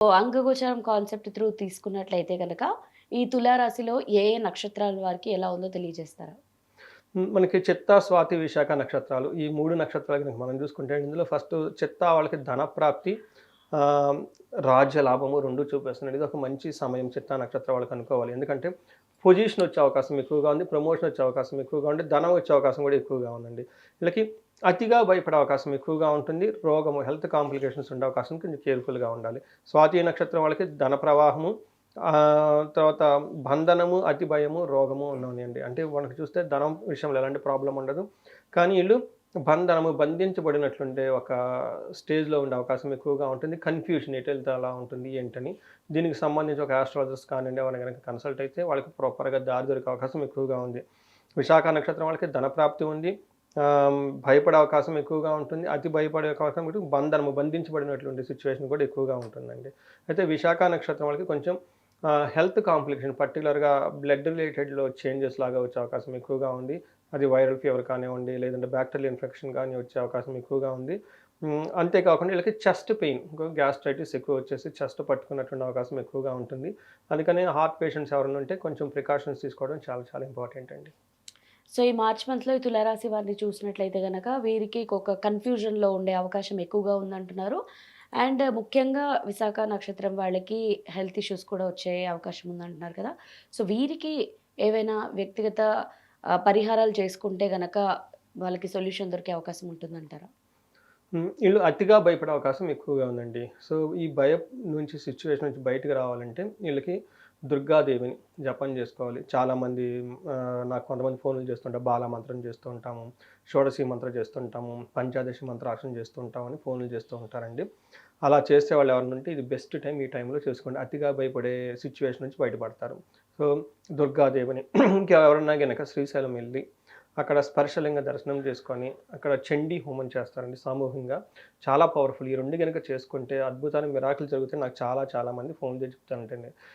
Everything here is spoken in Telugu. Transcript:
అంగగోచరం కాన్సెప్ట్ త్రూ తీసుకున్నట్లయితే గనక, ఈ తులారాశిలో ఏ ఏ నక్షత్రాల వారికి ఎలా ఉందో తెలియజేస్తారా? మనకి చిత్తా, స్వాతి, విశాఖ నక్షత్రాలు. ఈ 3 నక్షత్రాలు గనుక మనం చూసుకుంటే ఇందులో ఫస్ట్ చిత్తా వాళ్ళకి ధనప్రాప్తి, ఆహ్, రాజ్య లాభము 2 చూపిస్తుందండి. ఇది ఒక మంచి సమయం చిత్తా నక్షత్రం వాళ్ళకి అనుకోవాలి. ఎందుకంటే పొజిషన్ వచ్చే అవకాశం ఎక్కువగా ఉంది. ప్రమోషన్ వచ్చే అవకాశం ఎక్కువగా ఉంది. ధనం వచ్చే అవకాశం కూడా ఎక్కువగా ఉందండి. వీళ్ళకి అతిగా భయపడే అవకాశం ఎక్కువగా ఉంటుంది. రోగము, హెల్త్ కాంప్లికేషన్స్ ఉండే అవకాశం కొంచెం కేర్‌ఫుల్‌గా ఉండాలి. స్వాతి నక్షత్రం వాళ్ళకి ధన ప్రవాహము, తర్వాత బంధనము, అతి భయము, రోగము ఉన్నాయండి. అంటే మనకు చూస్తే ధనం విషయంలో ఎలాంటి ప్రాబ్లమ్ ఉండదు. కానీ ఈళ్ళు బంధనము, బంధించబడినట్లుండే ఒక స్టేజ్‌లో ఉండే అవకాశం ఎక్కువగా ఉంటుంది. కన్‌ఫ్యూజన్ ఎటెళ్తే అలా ఉంటుంది ఏంటని. దీనికి సంబంధించి ఒక ఆస్ట్రాలజిస్ట్ కానియండి, ఎవరైనా గనక కన్సల్ట్ అయితే వాళ్ళకి ప్రాపర్‌గా దారి దొరికే అవకాశం ఎక్కువగా ఉంది. విశాఖ నక్షత్రం వాళ్ళకి ధనప్రాప్తి ఉంది. భయపడే అవకాశం ఎక్కువగా ఉంటుంది. అతి భయపడే అవకాశం కూడా బంధనము, బంధించబడినటువంటి సిట్యుయేషన్ కూడా ఎక్కువగా ఉంటుందండి. అయితే విశాఖ నక్షత్రం వాళ్ళకి కొంచెం హెల్త్ కాంప్లికేషన్ పర్టిక్యులర్‌గా బ్లడ్ రిలేటెడ్‌లో చేంజెస్ లాగా వచ్చే అవకాశం ఎక్కువగా ఉంది. అది వైరల్ ఫీవర్ కానివ్వండి, లేదంటే బ్యాక్టీరియల్ ఇన్ఫెక్షన్ గాని వచ్చే అవకాశం ఎక్కువగా ఉంది. అంతే కాకుండా వీళ్ళకి చెస్ట్ పెయిన్, గ్యాస్ట్రైటిస్ ఎక్కువ వచ్చేసి చెస్ట్ పట్టుకున్నటువంటి అవకాశం ఎక్కువగా ఉంటుంది. అందుకని హార్ట్ పేషెంట్స్ ఎవరైనా ఉంటే కొంచెం ప్రికాషన్స్ తీసుకోవడం చాలా చాలా ఇంపార్టెంట్ అండి. సో, ఈ మార్చ్ మంత్‌లో ఈ తులారాశి వారిని చూసినట్లయితే గనక, వీరికి ఒక కన్‌ఫ్యూజన్‌లో ఉండే అవకాశం ఎక్కువగా ఉందంటున్నారు. అండ్ ముఖ్యంగా విశాఖ నక్షత్రం వాళ్ళకి హెల్త్ ఇష్యూస్ కూడా వచ్చే అవకాశం ఉందంటున్నారు కదా! సో, వీరికి ఏవైనా వ్యక్తిగత పరిహారాలు చేసుకుంటే గనక వాళ్ళకి సొల్యూషన్ దొరికే అవకాశం ఉంటుందంటారా? ఈళ్ళు అతిగా భయపడే అవకాశం ఎక్కువగా ఉందండి. సో, ఈ భయం నుంచి సిట్యుయేషన్ నుంచి బయటికి రావాలంటే ఈళ్ళకి దుర్గాదేవిని జపం జేసుకోవాలి. చాలామంది నాకు కొంతమంది ఫోన్‌లు చేస్తుంటారు. బాలా మంత్రం చేస్తూ ఉంటాము. షోడశి మంత్రం చేస్తుంటాము. పంచాదశి మంత్రాక్షరం చేస్తూ ఉంటామని ఫోన్‌లు చేస్తూ ఉంటారండి. అలా చేసేవాళ్ళు ఎవరైనా ఉంటే ఇది బెస్ట్ టైం ఈ టైంలో చేసుకోండి. అతిగా భయపడే సిట్యుయేషన్ నుంచి బయటపడతారు. సో, దుర్గాదేవిని ఇంకెవరన్నా గనక శ్రీశైలం ఎళ్లి అక్కడ స్పర్శలింగ దర్శనం చేసుకొని, అక్కడ చండీ హోమం చేస్తారండి సామూహికంగా. చాలా పవర్‌ఫుల్. ఈ 2 గనుక చేసుకుంటే అద్భుతాలు, మిరాకిల్ జరుగుతాయి. నాకు చాలా చాలా మంది ఫోన్ చేసి చెప్తారంటండి.